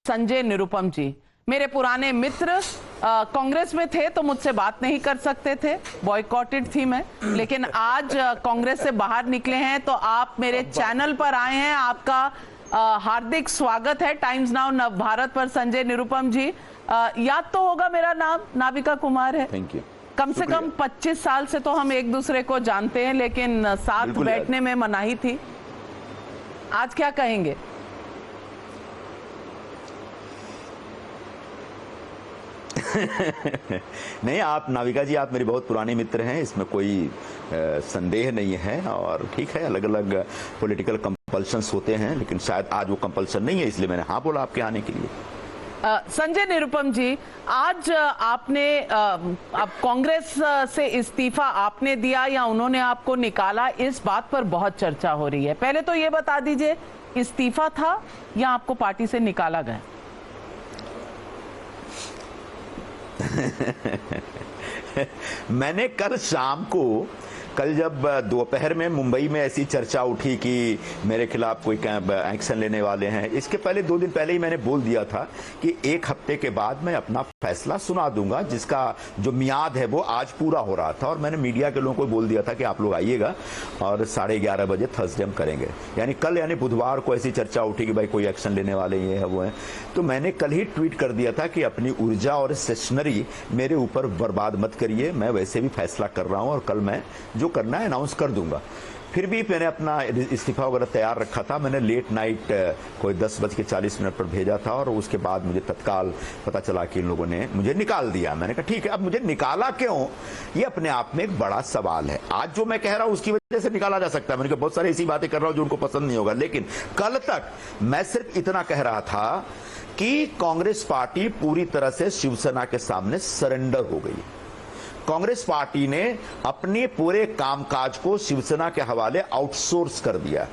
संजय निरुपम जी मेरे पुराने मित्र कांग्रेस में थे तो मुझसे बात नहीं कर सकते थे, बॉयकॉटेड थी मैं, लेकिन आज कांग्रेस से बाहर निकले हैं तो आप मेरे चैनल पर आए हैं। आपका हार्दिक स्वागत है टाइम्स नाउ नव भारत पर। संजय निरुपम जी, याद तो होगा मेरा नाम नाविका कुमार है। Thank you. कम से कम 25 साल से तो हम एक दूसरे को जानते हैं, लेकिन साथ बैठने में मनाही थी। आज क्या कहेंगे? नहीं, आप नाविका जी, आप मेरे बहुत पुराने मित्र हैं, इसमें कोई संदेह नहीं है। और ठीक है, अलग अलग पॉलिटिकल कंपल्शंस होते हैं, लेकिन शायद आज वो कंपल्शन नहीं है, इसलिए मैंने हाँ बोला आपके आने के लिए। संजय निरुपम जी, आज आपने अब कांग्रेस से इस्तीफा आपने दिया या उन्होंने आपको निकाला, इस बात पर बहुत चर्चा हो रही है। पहले तो ये बता दीजिए, इस्तीफा था या आपको पार्टी से निकाला गया? मैंने कल शाम को, कल जब दोपहर में मुंबई में ऐसी चर्चा उठी कि मेरे खिलाफ कोई एक्शन लेने वाले हैं, इसके पहले 2 दिन पहले ही मैंने बोल दिया था कि 1 हफ्ते के बाद मैं अपना फैसला सुना दूंगा, जिसका जो मियाद है वो आज पूरा हो रहा था। और मैंने मीडिया के लोगों को बोल दिया था कि आप लोग आइएगा और 11:30 बजे थर्सडे हम करेंगे। यानी कल, यानी बुधवार को ऐसी चर्चा उठी कि भाई कोई एक्शन लेने वाले ये है वो है, तो मैंने कल ही ट्वीट कर दिया था कि अपनी ऊर्जा और स्टेशनरी मेरे ऊपर बर्बाद मत करिए, मैं वैसे भी फैसला कर रहा हूं और कल मैं जो करना है अनाउंस कर दूंगा। फिर भी मैंने अपना इस्तीफा वगैरह तैयार रखा था। मैंने लेट नाइट कोई 10:40 पर भेजा था और उसके बाद मुझे तत्काल पता चला कि इन लोगों ने मुझे निकाल दिया। मैंने कहा ठीक है, अब मुझे निकाला क्यों, ये अपने आप में एक बड़ा सवाल है। आज जो मैं कह रहा हूं उसकी वजह से निकाला जा सकता है, मैंने कहा बहुत सारी ऐसी बातें कर रहा हूं जो उनको पसंद नहीं होगा, लेकिन कल तक मैं सिर्फ इतना कह रहा था कि कांग्रेस पार्टी पूरी तरह से शिवसेना के सामने सरेंडर हो गई। कांग्रेस पार्टी ने अपने पूरे कामकाज को शिवसेना के हवाले आउटसोर्स कर दिया।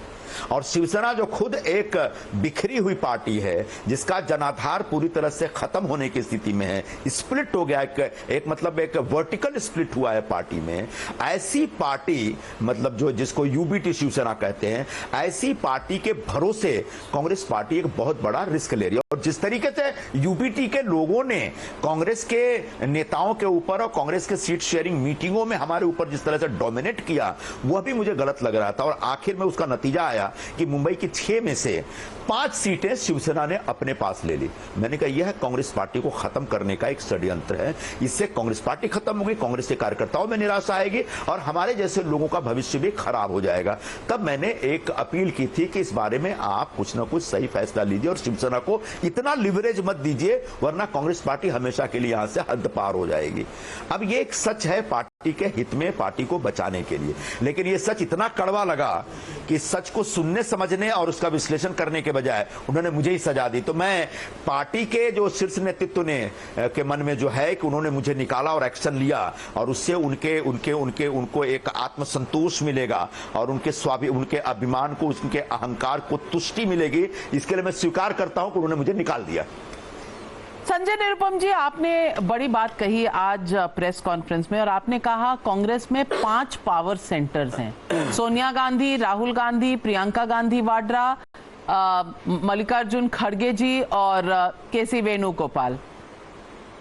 और शिवसेना जो खुद एक बिखरी हुई पार्टी है, जिसका जनाधार पूरी तरह से खत्म होने की स्थिति में है, स्प्लिट हो गया, एक मतलब एक वर्टिकल स्प्लिट हुआ है पार्टी में। ऐसी पार्टी, मतलब जो जिसको यूबीटी शिवसेना कहते हैं, ऐसी पार्टी के भरोसे कांग्रेस पार्टी एक बहुत बड़ा रिस्क ले रही है। और जिस तरीके से यूबीटी के लोगों ने कांग्रेस के नेताओं के ऊपर और कांग्रेस के सीट शेयरिंग मीटिंगों में हमारे ऊपर जिस तरह से डोमिनेट किया, वह भी मुझे गलत लग रहा था। और आखिर में उसका नतीजा आया कि मुंबई की 6 में से 5 सीटें शिवसेना ने अपने पास ले ली। मैंने कहा यह कांग्रेस पार्टी को खत्म करने का एक षड्यंत्र है। इससे कांग्रेस पार्टी खत्म होगी, कांग्रेस के कार्यकर्ताओं में निराशा आएगी और हमारे जैसे लोगों का भविष्य भी खराब हो जाएगा। तब मैंने एक अपील की थी कि इस बारे में आप कुछ ना कुछ सही फैसला लीजिए और शिवसेना को इतना लिवरेज मत दीजिए, वरना कांग्रेस पार्टी हमेशा के लिए यहां से हद पार हो जाएगी। अब ये एक सच है पार्टी के हित में, पार्टी को बचाने के लिए, लेकिन ये सच इतना कड़वा लगा कि सच को सुनने समझने और उसका विश्लेषण करने के बजाय उन्होंने मुझे ही सजा दी। तो मैं पार्टी के जो शीर्ष नेतृत्व ने के मन में जो है कि उन्होंने मुझे निकाला और एक्शन लिया और उससे उनको एक आत्मसंतोष मिलेगा और उनके अभिमान को, उनके अहंकार को तुष्टि मिलेगी, इसके लिए मैं स्वीकार करता हूं कि उन्होंने मुझे निकाल दिया। संजय निरुपम जी, आपने बड़ी बात कही आज प्रेस कॉन्फ्रेंस में, और आपने कहा कांग्रेस में 5 पावर सेंटर्स हैं। सोनिया गांधी, राहुल गांधी, प्रियंका गांधी वाड्रा, मल्लिकार्जुन खड़गे जी और केसी वेणुगोपाल।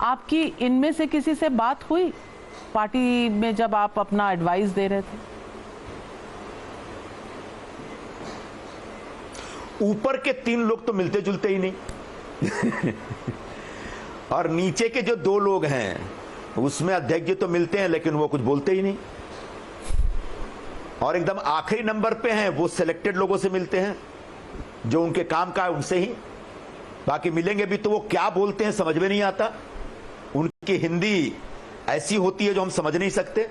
आपकी इनमें से किसी से बात हुई पार्टी में जब आप अपना एडवाइस दे रहे थे? ऊपर के 3 लोग तो मिलते जुलते ही नहीं और नीचे के जो 2 लोग हैं उसमें अध्यक्ष जी तो मिलते हैं लेकिन वो कुछ बोलते ही नहीं। और एकदम आखिरी नंबर पे हैं वो सिलेक्टेड लोगों से मिलते हैं जो उनके काम का है उनसे ही। बाकी मिलेंगे भी तो वो क्या बोलते हैं समझ में नहीं आता। उनकी हिंदी ऐसी होती है जो हम समझ नहीं सकते,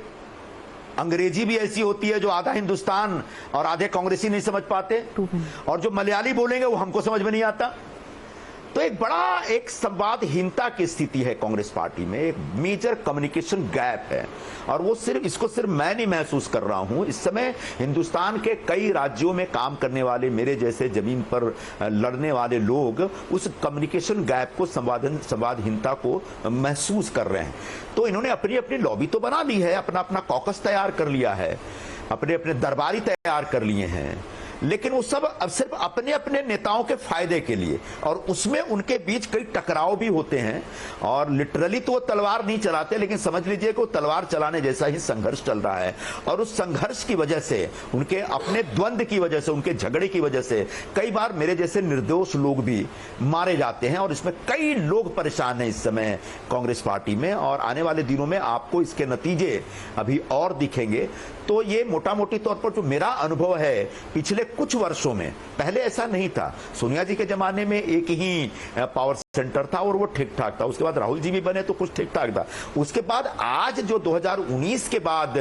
अंग्रेजी भी ऐसी होती है जो आधा हिंदुस्तान और आधे कांग्रेसी नहीं समझ पाते, और जो मलयाली बोलेंगे वो हमको समझ में नहीं आता। तो एक संवादहीनता की स्थिति है कांग्रेस पार्टी में, एक मेजर कम्युनिकेशन गैप है। और वो इसको सिर्फ मैं नहीं महसूस कर रहा हूं, इस समय हिंदुस्तान के कई राज्यों में काम करने वाले मेरे जैसे जमीन पर लड़ने वाले लोग उस कम्युनिकेशन गैप को, संवादहीनता को महसूस कर रहे हैं। तो इन्होंने अपनी अपनी लॉबी तो बना ली है, अपना अपना कॉकस तैयार कर लिया है, अपने अपने दरबारी तैयार कर लिए हैं, लेकिन वो सब अब सिर्फ अपने अपने नेताओं के फायदे के लिए, और उसमें उनके बीच कई टकराव भी होते हैं। और लिटरली तो वो तलवार नहीं चलाते, लेकिन समझ लीजिए कि वो तलवार चलाने जैसा ही संघर्ष चल रहा है। और उस संघर्ष की वजह से, उनके अपने द्वंद्व की वजह से, उनके झगड़े की वजह से कई बार मेरे जैसे निर्दोष लोग भी मारे जाते हैं। और इसमें कई लोग परेशान हैं इस समय कांग्रेस पार्टी में, और आने वाले दिनों में आपको इसके नतीजे अभी और दिखेंगे। तो ये मोटा मोटी तौर पर जो मेरा अनुभव है पिछले कुछ वर्षों में, पहले ऐसा नहीं था। सोनिया जी के जमाने में एक ही पावर सेंटर था और वो ठीक ठाक था। उसके बाद राहुल जी भी बने तो कुछ ठीक ठाक था। उसके बाद आज जो 2019 के बाद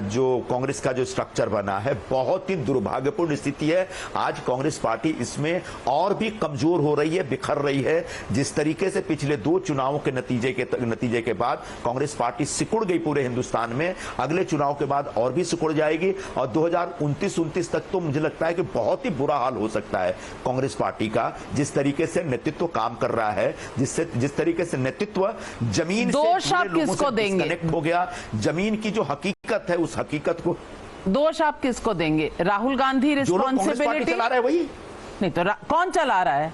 जो कांग्रेस का जो स्ट्रक्चर बना है, बहुत ही दुर्भाग्यपूर्ण स्थिति है। आज कांग्रेस पार्टी इसमें और भी कमजोर हो रही है, बिखर रही है। जिस तरीके से पिछले 2 चुनावों के नतीजे के बाद कांग्रेस पार्टी सिकुड़ गई पूरे हिंदुस्तान में, अगले चुनाव के बाद और भी सिकुड़ जाएगी। और 2029-29 तक तो मुझे लगता है कि बहुत ही बुरा हाल हो सकता है कांग्रेस पार्टी का, जिस तरीके से नेतृत्व काम कर रहा है, जिस तरीके से नेतृत्व जमीन से किसको देंगे? कनेक्ट हो गया। जमीन की जो हकीकत है, उस हकीकत को दोष आप किसको देंगे? राहुल गांधी रिस्पॉन्सिबिलिटी चला रहा है वही नहीं तो कौन चला रहा है?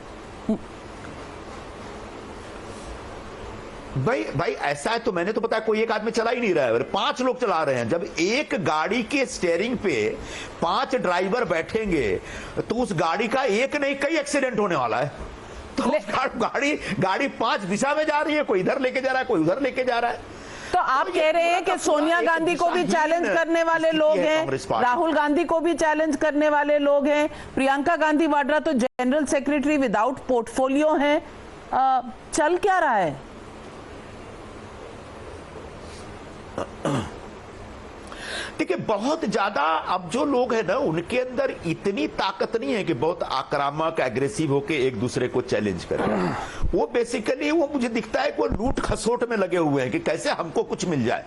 भाई ऐसा है तो मैंने तो पता कोई एक आदमी चला ही नहीं रहा है, 5 लोग चला रहे हैं। जब एक गाड़ी के स्टीयरिंग पे 5 ड्राइवर बैठेंगे तो उस गाड़ी का एक नहीं कई एक्सीडेंट होने वाला है। तो गाड़ी 5 दिशा में जा रही है, कोई इधर लेके जा रहा है, कोई उधर लेके जा रहा है। तो आप कह रहे हैं कि सोनिया गांधी को भी चैलेंज करने वाले लोग हैं, राहुल गांधी को भी चैलेंज करने वाले लोग हैं, प्रियंका गांधी वाड्रा तो जनरल सेक्रेटरी विदाउट पोर्टफोलियो हैं। चल क्या रहा है? देखिए, बहुत ज्यादा अब जो लोग हैं ना, उनके अंदर इतनी ताकत नहीं है कि बहुत आक्रामक एग्रेसिव होके एक दूसरे को चैलेंज करें। वो बेसिकली वो मुझे दिखता है कि वो लूट खसोट में लगे हुए हैं कि कैसे हमको कुछ मिल जाए।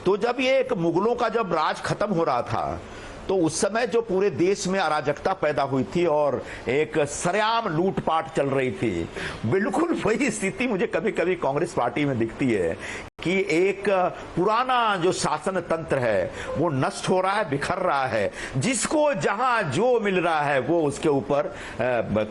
तो जब ये एक मुगलों का जब राज खत्म हो रहा था, तो उस समय जो पूरे देश में अराजकता पैदा हुई थी और एक सरेआम लूटपाट चल रही थी, बिल्कुल वही स्थिति मुझे कभी कभी कांग्रेस पार्टी में दिखती है कि एक पुराना जो शासन तंत्र है वो नष्ट हो रहा है, बिखर रहा है। जिसको जहां जो मिल रहा है वो उसके ऊपर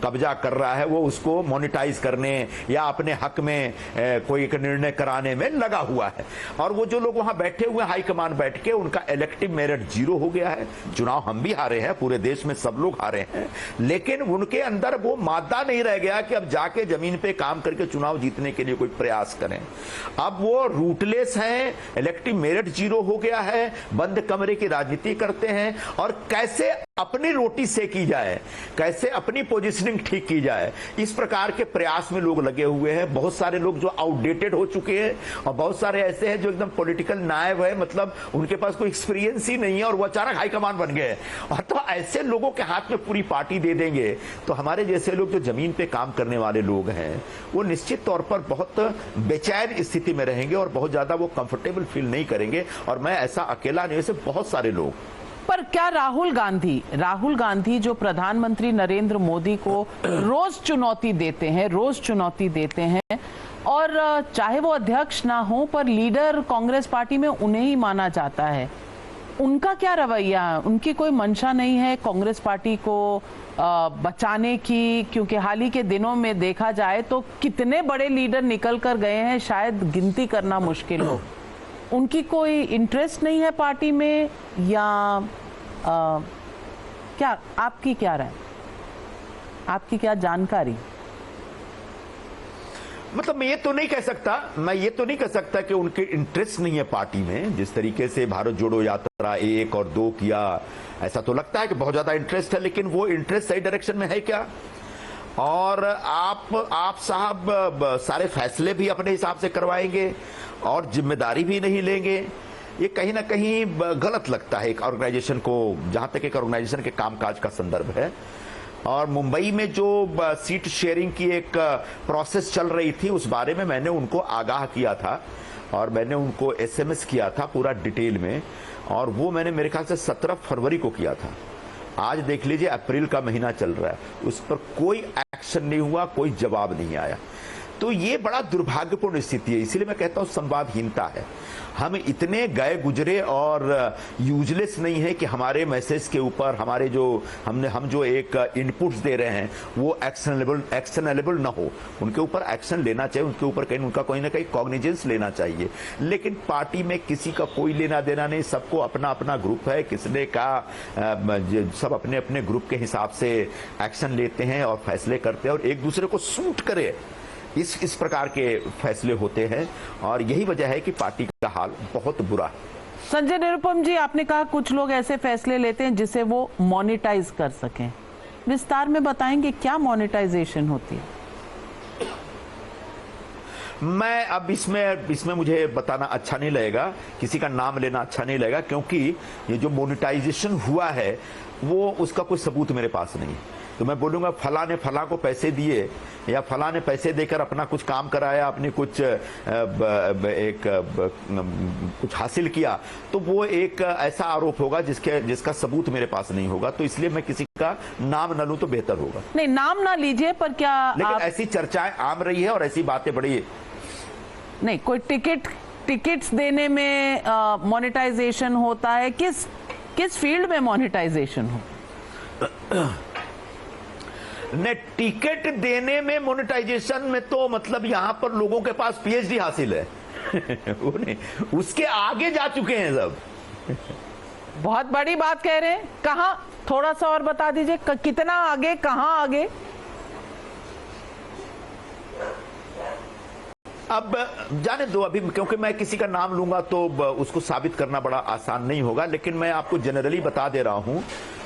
कब्जा कर रहा है, वो उसको मोनेटाइज करने या अपने हक में कोई एक निर्णय कराने में लगा हुआ है। और वो जो लोग वहां बैठे हुए हाईकमान बैठ के, उनका इलेक्टिव मेरिट 0 हो गया है। चुनाव हम भी हारे हैं, पूरे देश में सब लोग हारे हैं, लेकिन उनके अंदर वो मादा नहीं रह गया कि अब जाके जमीन पे काम करके चुनाव जीतने के लिए कोई प्रयास करें। अब वो रूटलेस हैं, इलेक्टिव मेरिट 0 हो गया है, बंद कमरे की राजनीति करते हैं और कैसे अपनी रोटी सेकी जाए, कैसे अपनी पोजीशनिंग ठीक की जाए, इस प्रकार के प्रयास में लोग लगे हुए हैं। बहुत सारे लोग जो आउटडेटेड हो चुके हैं और बहुत सारे ऐसे हैं जो एकदम पॉलिटिकल नायब है, मतलब उनके पास कोई एक्सपीरियंस ही नहीं है और वो अचानक हाईकमान बन गए। और तो ऐसे लोगों के हाथ में पूरी पार्टी दे देंगे तो हमारे जैसे लोग जो जमीन पे काम करने वाले लोग हैं वो निश्चित तौर पर बहुत बेचैन स्थिति में रहेंगे और बहुत ज्यादा वो कंफर्टेबल फील नहीं करेंगे। और मैं ऐसा अकेला नहीं, ऐसे बहुत सारे लोग। पर क्या राहुल गांधी जो प्रधानमंत्री नरेंद्र मोदी को रोज चुनौती देते हैं और चाहे वो अध्यक्ष ना हो पर लीडर कांग्रेस पार्टी में उन्हें ही माना जाता है, उनका क्या रवैया है? उनकी कोई मंशा नहीं है कांग्रेस पार्टी को बचाने की? क्योंकि हाल ही के दिनों में देखा जाए तो कितने बड़े लीडर निकल कर गए हैं, शायद गिनती करना मुश्किल हो। उनकी कोई इंटरेस्ट नहीं है पार्टी में या क्या? आपकी क्या राय, आपकी क्या जानकारी? मतलब मैं ये तो नहीं कह सकता कि उनके इंटरेस्ट नहीं है पार्टी में। जिस तरीके से भारत जोड़ो यात्रा 1 और 2 किया, ऐसा तो लगता है कि बहुत ज्यादा इंटरेस्ट है, लेकिन वो इंटरेस्ट सही डायरेक्शन में है क्या? और आप साहब सारे फैसले भी अपने हिसाब से करवाएंगे और जिम्मेदारी भी नहीं लेंगे, ये कहीं ना कहीं गलत लगता है एक ऑर्गेनाइजेशन को, जहां तक एक ऑर्गेनाइजेशन के कामकाज का संदर्भ है। और मुंबई में जो सीट शेयरिंग की एक प्रोसेस चल रही थी, उस बारे में मैंने उनको आगाह किया था और मैंने उनको SMS किया था पूरा डिटेल में, और वो मैंने मेरे ख्याल से 17 फरवरी को किया था। आज देख लीजिए अप्रैल का महीना चल रहा है, उस पर कोई एक्शन नहीं हुआ, कोई जवाब नहीं आया। तो ये बड़ा दुर्भाग्यपूर्ण स्थिति है। इसलिए मैं कहता हूं संवादहीनता है। हम इतने गए गुजरे और यूजलेस नहीं है कि हमारे मैसेज के ऊपर हमारे जो हम जो एक इनपुट्स दे रहे हैं वो एक्शनेबल ना हो। उनके ऊपर एक्शन लेना चाहिए, उनके ऊपर कहीं उनका कोई ना कहीं कॉग्निजेंस लेना चाहिए। लेकिन पार्टी में किसी का कोई लेना देना नहीं, सबको अपना अपना ग्रुप है, किसने का सब अपने अपने ग्रुप के हिसाब से एक्शन लेते हैं और फैसले करते हैं और एक दूसरे को सूट करे इस प्रकार के फैसले होते हैं और यही वजह है कि पार्टी का हाल बहुत बुरा है। संजय निरुपम जी, आपने कहा कुछ लोग ऐसे फैसले लेते हैं जिसे वो मोनेटाइज कर सकें, विस्तार में बताएंगे क्या मोनेटाइजेशन होती है? मैं अब इसमें मुझे बताना अच्छा नहीं लगेगा, किसी का नाम लेना अच्छा नहीं लगेगा, क्योंकि ये जो मोनेटाइजेशन हुआ है वो उसका कोई सबूत मेरे पास नहीं है। तो मैं बोलूंगा फला ने फला को पैसे दिए या फला ने पैसे देकर अपना कुछ काम कराया, अपने कुछ कुछ हासिल किया, तो वो एक ऐसा आरोप होगा जिसका सबूत मेरे पास नहीं होगा। तो इसलिए मैं किसी का नाम न लूं तो बेहतर होगा। नहीं, नाम ना लीजिए, पर क्या लेकिन ऐसी चर्चाएं आम रही है और ऐसी बातें बड़ी नहीं, कोई टिकट्स देने में मोनेटाइजेशन होता है, किस फील्ड में मोनेटाइजेशन हो? ने टिकट देने में मोनेटाइजेशन में तो मतलब यहां पर लोगों के पास पीएचडी हासिल है उसके आगे जा चुके हैं सब। बहुत बड़ी बात कह रहे हैं, कहां, थोड़ा सा और बता दीजिए, कितना आगे, कहां आगे? अब जाने दो अभी, क्योंकि मैं किसी का नाम लूंगा तो उसको साबित करना बड़ा आसान नहीं होगा। लेकिन मैं आपको जनरली बता दे रहा हूं,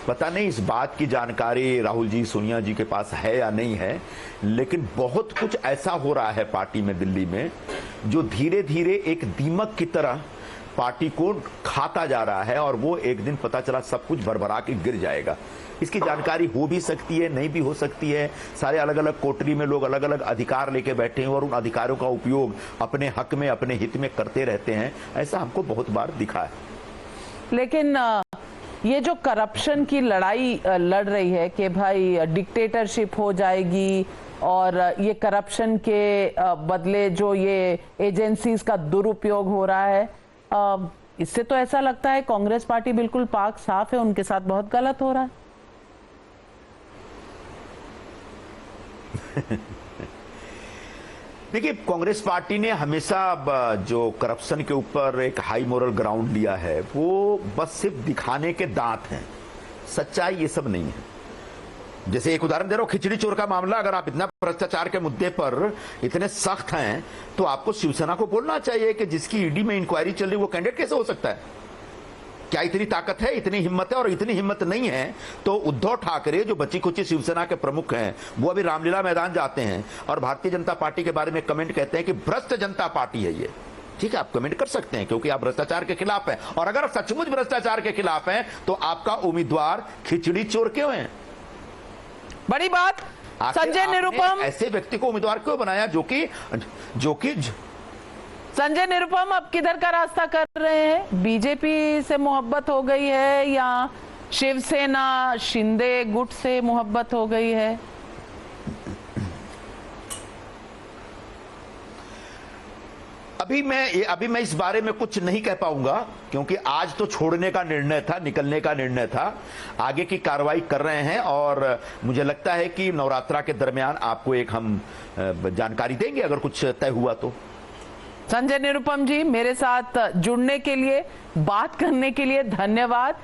पता नहीं इस बात की जानकारी राहुल जी, सोनिया जी के पास है या नहीं है, लेकिन बहुत कुछ ऐसा हो रहा है पार्टी में, दिल्ली में, जो धीरे धीरे एक दीमक की तरह पार्टी को खाता जा रहा है और वो एक दिन पता चला सब कुछ भरभरा के गिर जाएगा। इसकी जानकारी हो भी सकती है, नहीं भी हो सकती है। सारे अलग अलग कोटरी में लोग अलग अलग अधिकार लेके बैठे हैं और उन अधिकारों का उपयोग अपने हक में, अपने हित में करते रहते हैं। ऐसा हमको बहुत बार दिखा है। लेकिन ये जो करप्शन की लड़ाई लड़ रही है कि भाई डिक्टेटरशिप हो जाएगी और ये करप्शन के बदले जो ये एजेंसीज का दुरुपयोग हो रहा है, इससे तो ऐसा लगता है कांग्रेस पार्टी बिल्कुल पाक साफ है, उनके साथ बहुत गलत हो रहा है। देखिए, कांग्रेस पार्टी ने हमेशा जो करप्शन के ऊपर एक हाई मोरल ग्राउंड लिया है, वो बस सिर्फ दिखाने के दांत हैं, सच्चाई ये सब नहीं है। जैसे एक उदाहरण दे रहा हूं, खिचड़ी चोर का मामला, अगर आप इतना भ्रष्टाचार के मुद्दे पर इतने सख्त हैं तो आपको शिवसेना को बोलना चाहिए कि जिसकी ईडी में इंक्वायरी चल रही वो कैंडिडेट कैसे हो सकता है? क्या इतनी ताकत है, इतनी हिम्मत है? और इतनी हिम्मत नहीं है तो उद्धव ठाकरे जो बची खुची शिवसेना के प्रमुख हैं, वो अभी रामलीला मैदान जाते हैं और भारतीय जनता पार्टी के बारे में कमेंट कहते हैं कि भ्रष्ट जनता पार्टी है ये। ठीक है, आप कमेंट कर सकते हैं क्योंकि आप भ्रष्टाचार के खिलाफ हैं, और अगर सचमुच भ्रष्टाचार के खिलाफ हैं तो आपका उम्मीदवार खिचड़ी चोर क्यों है? बड़ी बात। संजय निरुपम, ऐसे व्यक्ति को उम्मीदवार क्यों बनाया जो कि संजय निरुपम अब किधर का रास्ता कर रहे हैं? बीजेपी से मोहब्बत हो गई है या शिवसेना शिंदे गुट से मोहब्बत हो गई है? अभी मैं इस बारे में कुछ नहीं कह पाऊंगा, क्योंकि आज तो छोड़ने का निर्णय था, निकलने का निर्णय था। आगे की कार्रवाई कर रहे हैं और मुझे लगता है कि नवरात्रा के दरमियान आपको एक हम जानकारी देंगे अगर कुछ तय हुआ तो। संजय निरुपम जी, मेरे साथ जुड़ने के लिए, बात करने के लिए धन्यवाद।